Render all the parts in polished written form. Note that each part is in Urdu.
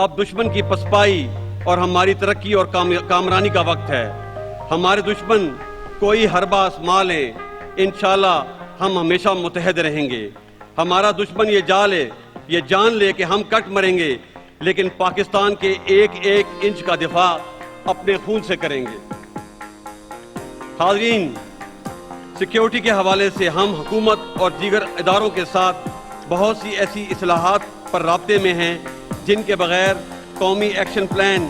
اب دشمن کی پسپائی اور ہماری ترقی اور کامرانی کا وقت ہے۔ ہمارے دشمن کوئی حربہ آزما لیں، انشاءاللہ ہم ہمیشہ متحد رہیں گے۔ ہمارا دشمن یہ جان لے کہ ہم کٹ مریں گے، لیکن پاکستان کے ایک ایک انچ کا دفاع اپنے خون سے کریں گے۔ حاضرین، سیکیورٹی کے حوالے سے ہم حکومت اور دیگر اداروں کے ساتھ بہت سی ایسی اصلاحات پر رابطے میں ہیں جن کے بغیر قومی ایکشن پلان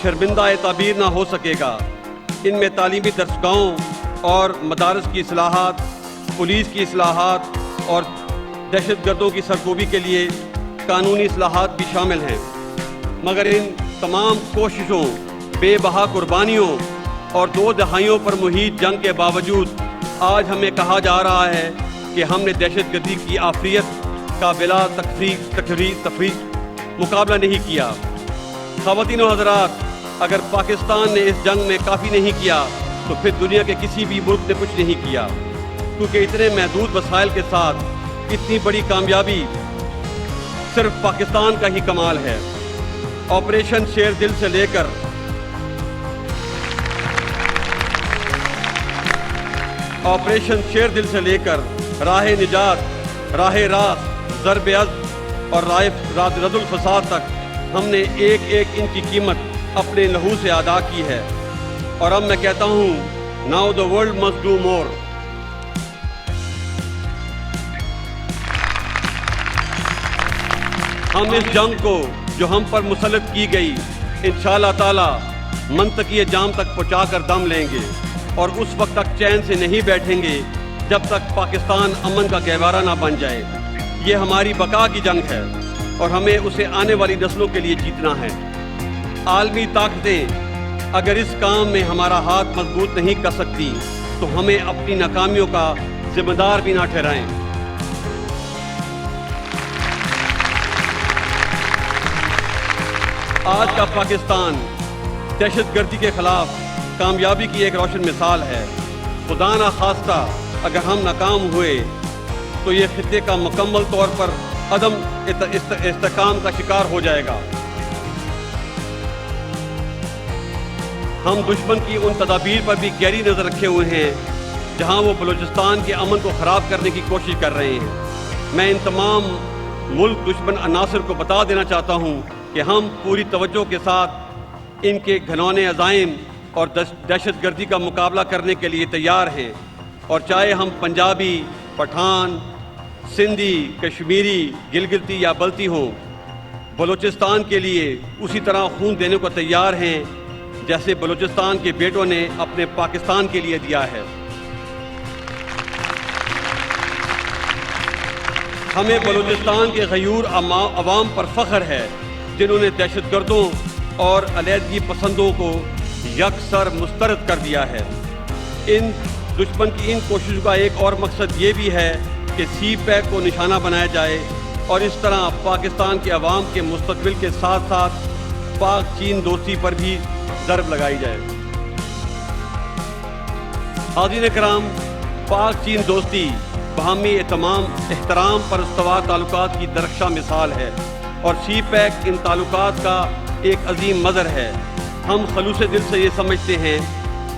شرمندہ تعبیر نہ ہو سکے گا۔ ان میں تعلیمی درسگاہوں اور مدارس کی اصلاحات، پولیس کی اصلاحات اور دہشت گردوں کی سرکوبی کے لیے قانونی اصلاحات بھی شامل ہیں۔ مگر ان تمام کوششوں، بے بہا قربانیوں اور 2 دہائیوں پر محیط جنگ کے باوجود آج ہمیں کہا جا رہا ہے کہ ہم نے دہشت گردی کی آفریت کا بلا تفریق مقابلہ نہیں کیا۔ خواتین و حضرات، اگر پاکستان نے اس جنگ میں کافی نہیں کیا تو پھر دنیا کے کسی بھی ملک نے کچھ نہیں کیا، کیونکہ اتنے محدود وسائل کے ساتھ اتنی بڑی کامیابی صرف پاکستان کا ہی کمال ہے۔ آپریشن شیر دل سے لے کر راہ نجات، راہ راست، ضرب عزم اور رد الفساد تک ہم نے ایک ایک ان کی قیمت اپنے لہو سے ادا کی ہے۔ اور اب میں کہتا ہوں، now the world must do more۔ ہم اس جنگ کو جو ہم پر مسلط کی گئی انشاءاللہ تعالی منطقی جام تک پہنچا کر دم لیں گے، اور اس وقت تک چین سے نہیں بیٹھیں گے جب تک پاکستان امن کا گہوارہ نہ بن جائے۔ یہ ہماری بقا کی جنگ ہے اور ہمیں اسے آنے والی نسلوں کے لیے جیتنا ہے۔ عالمی طاقتیں اگر اس کام میں ہمارا ہاتھ مضبوط نہیں کر سکتی تو ہمیں اپنی ناکامیوں کا ذمہ دار بھی نہ ٹھہرائیں۔ آج کا پاکستان دہشت گردی کے خلاف کامیابی کی ایک روشن مثال ہے۔ خدا نہ خواستہ اگر ہم ناکام ہوئے تو یہ خطے کا مکمل طور پر عدم استحکام کا شکار ہو جائے گا۔ ہم دشمن کی ان تدابیر پر بھی گہری نظر رکھے ہوئے ہیں جہاں وہ بلوچستان کے امن کو خراب کرنے کی کوشش کر رہے ہیں۔ میں ان تمام ملک دشمن عناصر کو بتا دینا چاہتا ہوں کہ ہم پوری توجہ کے ساتھ ان کے گھنونے عزائم اور دہشت گردی کا مقابلہ کرنے کے لیے تیار ہیں، اور چاہے ہم پنجابی، پٹھان، سندھی، کشمیری، گلگتی یا بلتی ہوں، بلوچستان کے لیے اسی طرح خون دینے کو تیار ہیں جیسے بلوچستان کے بیٹوں نے اپنے پاکستان کے لیے دیا ہے۔ ہمیں بلوچستان کے غیور عوام پر فخر ہے جنہوں نے دہشت گردوں اور علیحدگی پسندوں کو یکسر مسترد کر دیا ہے۔ ان دشمن کی ان کوششوں کا ایک اور مقصد یہ بھی ہے کہ سی پیک کو نشانہ بنایا جائے اور اس طرح پاکستان کے عوام کے مستقبل کے ساتھ ساتھ پاک چین دوستی پر بھی ضرب لگائی جائے۔ حاضرین کرام، پاک چین دوستی باہمی احترام پر استوار تعلقات کی درخشاں مثال ہے، اور سی پیک ان تعلقات کا ایک عظیم مظہر ہے۔ ہم خلوص دل سے یہ سمجھتے ہیں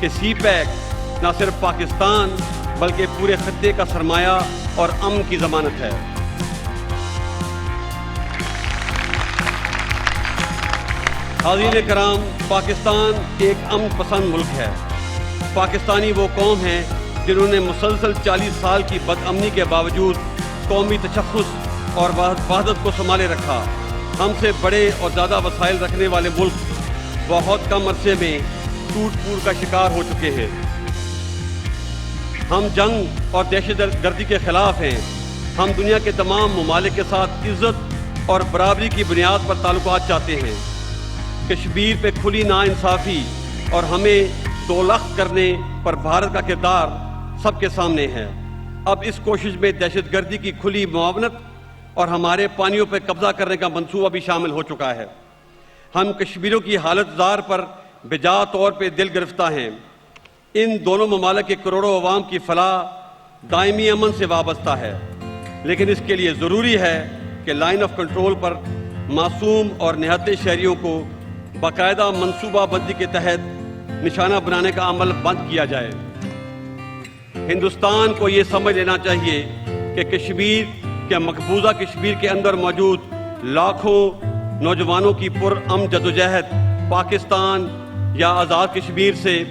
کہ سی پیک نہ صرف پاکستان بلکہ پورے خطے کا سرمایہ اور امن کی ضمانت ہے۔ حاضرین کرام، پاکستان ایک امن پسند ملک ہے۔ پاکستانی وہ قوم ہے جنہوں نے مسلسل 40 سال کی بد امنی کے باوجود قومی تشخص اور وحدت کو سنبھالے رکھا۔ ہم سے بڑے اور زیادہ وسائل رکھنے والے ملک بہت کم عرصے میں ٹوٹ پھوٹ کا شکار ہو چکے ہیں۔ ہم جنگ اور دہشت گردی کے خلاف ہیں۔ ہم دنیا کے تمام ممالک کے ساتھ عزت اور برابری کی بنیاد پر تعلقات چاہتے ہیں۔ کشمیر پہ کھلی ناانصافی اور ہمیں دولخت کرنے پر بھارت کا کردار سب کے سامنے ہے۔ اب اس کوشش میں دہشت گردی کی کھلی معاونت اور ہمارے پانیوں پہ قبضہ کرنے کا منصوبہ بھی شامل ہو چکا ہے۔ ہم کشمیریوں کی حالت زار پر بجا طور پہ دل گرفتہ ہیں۔ ان دونوں ممالک کے کروڑوں عوام کی فلاح دائمی امن سے وابستہ ہے، لیکن اس کے لیے ضروری ہے کہ لائن آف کنٹرول پر معصوم اور نہتے شہریوں کو باقاعدہ منصوبہ بندی کے تحت نشانہ بنانے کا عمل بند کیا جائے۔ ہندوستان کو یہ سمجھ لینا چاہیے کہ کشمیر کے مقبوضہ کشمیر کے اندر موجود لاکھوں نوجوانوں کی پرامن جدوجہد پاکستان یا آزاد کشمیر سے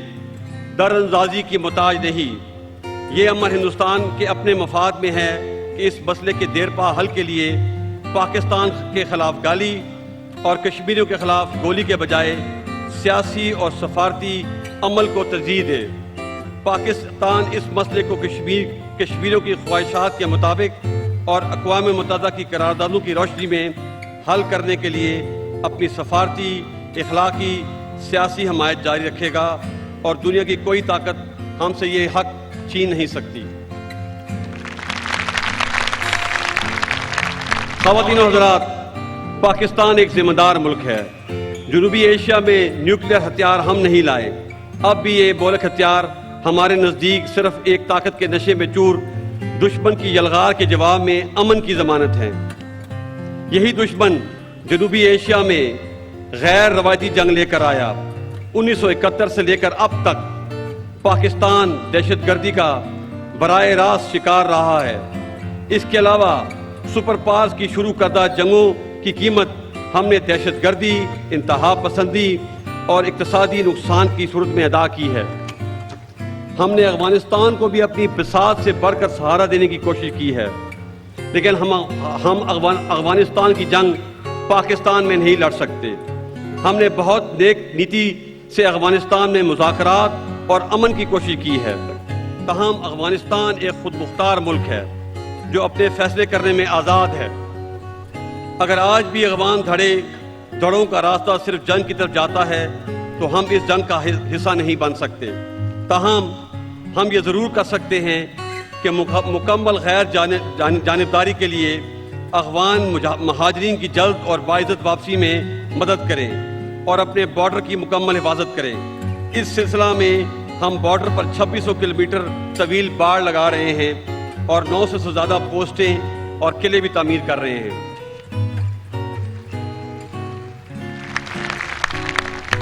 در اندازی کی محتاج نہیں۔ یہ امر ہندوستان کے اپنے مفاد میں ہے کہ اس مسئلے کے دیرپا حل کے لیے پاکستان کے خلاف گالی اور کشمیریوں کے خلاف گولی کے بجائے سیاسی اور سفارتی عمل کو ترجیح دے۔ پاکستان اس مسئلے کو کشمیریوں کی خواہشات کے مطابق اور اقوام متحدہ کی قراردادوں کی روشنی میں حل کرنے کے لیے اپنی سفارتی، اخلاقی، سیاسی حمایت جاری رکھے گا اور دنیا کی کوئی طاقت ہم سے یہ حق چھین نہیں سکتی۔ خواتین و حضرات، پاکستان ایک ذمہ دار ملک ہے۔ جنوبی ایشیا میں نیوکلیئر ہتھیار ہم نہیں لائے۔ اب بھی یہ بولک ہتھیار ہمارے نزدیک صرف ایک طاقت کے نشے میں چور دشمن کی یلغار کے جواب میں امن کی ضمانت ہے۔ یہی دشمن جنوبی ایشیا میں غیر روایتی جنگ لے کر آیا۔ 1971 سے لے کر اب تک پاکستان دہشت گردی کا براہ راست شکار رہا ہے۔ اس کے علاوہ سپر پاورز کی شروع کردہ جنگوں کی قیمت ہم نے دہشت گردی، انتہا پسندی اور اقتصادی نقصان کی صورت میں ادا کی ہے۔ ہم نے افغانستان کو بھی اپنی بساط سے بڑھ کر سہارا دینے کی کوشش کی ہے، لیکن ہم افغانستان کی جنگ پاکستان میں نہیں لڑ سکتے۔ ہم نے بہت نیک نیتی سے افغانستان میں مذاکرات اور امن کی کوشش کی ہے، تاہم افغانستان ایک خود مختار ملک ہے جو اپنے فیصلے کرنے میں آزاد ہے۔ اگر آج بھی افغان دھڑوں کا راستہ صرف جنگ کی طرف جاتا ہے تو ہم اس جنگ کا حصہ نہیں بن سکتے۔ تاہم ہم یہ ضرور کر سکتے ہیں کہ مکمل غیر جانبداری کے لیے افغان مہاجرین کی جلد اور باعزت واپسی میں مدد کریں اور اپنے بارڈر کی مکمل حفاظت کریں۔ اس سلسلہ میں ہم بارڈر پر 2600 کلومیٹر طویل باڑ لگا رہے ہیں اور 900 سے زیادہ پوسٹیں اور قلعے بھی تعمیر کر رہے ہیں۔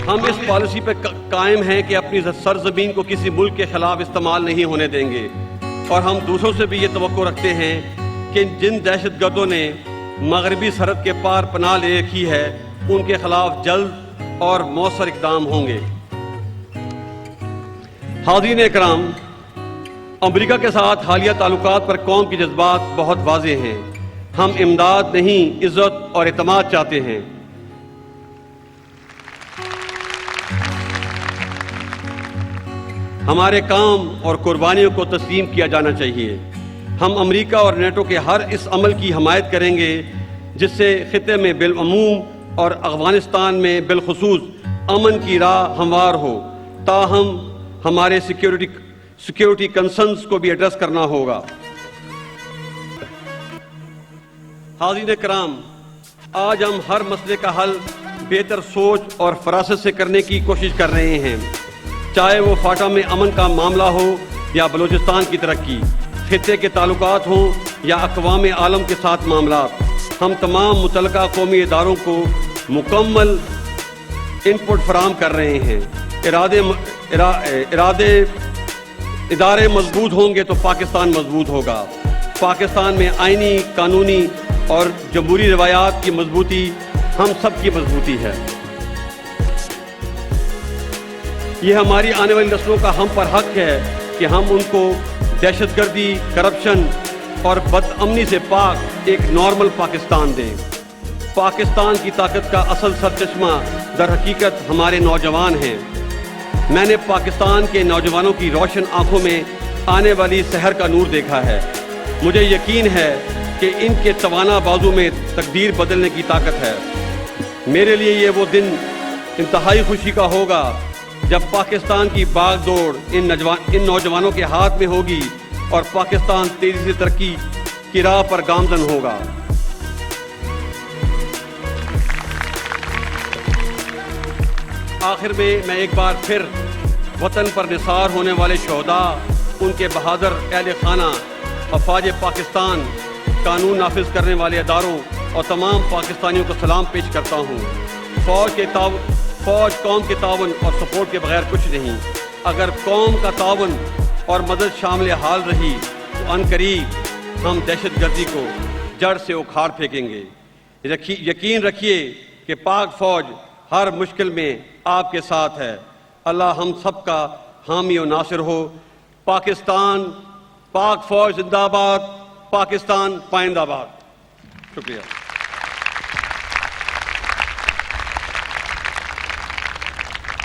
ہم اس پالیسی پہ قائم ہیں کہ اپنی سرزمین کو کسی ملک کے خلاف استعمال نہیں ہونے دیں گے، اور ہم دوسروں سے بھی یہ توقع رکھتے ہیں کہ جن دہشت گردوں نے مغربی سرحد کے پار پناہ لے رکھی ہے ان کے خلاف جلد اور مؤثر اقدام ہوں گے۔ حاضرین اکرام، امریکہ کے ساتھ حالیہ تعلقات پر قوم کے جذبات بہت واضح ہیں۔ ہم امداد نہیں، عزت اور اعتماد چاہتے ہیں۔ ہمارے کام اور قربانیوں کو تسلیم کیا جانا چاہیے۔ ہم امریکہ اور نیٹو کے ہر اس عمل کی حمایت کریں گے جس سے خطے میں بالعموم اور افغانستان میں بالخصوص امن کی راہ ہموار ہو۔ تاہم ہمارے سیکیورٹی کنسرنز کو بھی ایڈریس کرنا ہوگا۔ حاضرین کرام، آج ہم ہر مسئلے کا حل بہتر سوچ اور فراست سے کرنے کی کوشش کر رہے ہیں، چاہے وہ فاٹا میں امن کا معاملہ ہو یا بلوچستان کی ترقی، خطے کے تعلقات ہوں یا اقوام عالم کے ساتھ معاملات۔ ہم تمام متعلقہ قومی اداروں کو مکمل انپٹ فراہم کر رہے ہیں۔ ادارے مضبوط ہوں گے تو پاکستان مضبوط ہوگا۔ پاکستان میں آئینی، قانونی اور جمہوری روایات کی مضبوطی ہم سب کی مضبوطی ہے۔ یہ ہماری آنے والی نسلوں کا ہم پر حق ہے کہ ہم ان کو دہشت گردی، کرپشن اور بدامنی سے پاک ایک نارمل پاکستان دیں۔ پاکستان کی طاقت کا اصل سرچشمہ در حقیقت ہمارے نوجوان ہیں۔ میں نے پاکستان کے نوجوانوں کی روشن آنکھوں میں آنے والی سحر کا نور دیکھا ہے۔ مجھے یقین ہے کہ ان کے توانا بازو میں تقدیر بدلنے کی طاقت ہے۔ میرے لیے یہ وہ دن انتہائی خوشی کا ہوگا جب پاکستان کی باغ دوڑ ان نوجوانوں کے ہاتھ میں ہوگی اور پاکستان تیزی سے ترقی کی راہ پر گامزن ہوگا۔ آخر میں ایک بار پھر وطن پر نثار ہونے والے شہداء، ان کے بہادر اہل خانہ، افواج پاکستان، قانون نافذ کرنے والے اداروں اور تمام پاکستانیوں کو سلام پیش کرتا ہوں۔ فوج قوم کے تعاون اور سپورٹ کے بغیر کچھ نہیں۔ اگر قوم کا تعاون اور مدد شامل حال رہی تو عنقریب ہم دہشت گردی کو جڑ سے اکھاڑ پھینکیں گے۔ یقین رکھیے کہ پاک فوج ہر مشکل میں آپ کے ساتھ ہے۔ اللہ ہم سب کا حامی و ناصر ہو۔ پاکستان، پاک فوج زندہ باد، پاکستان پائندہ باد۔ شکریہ۔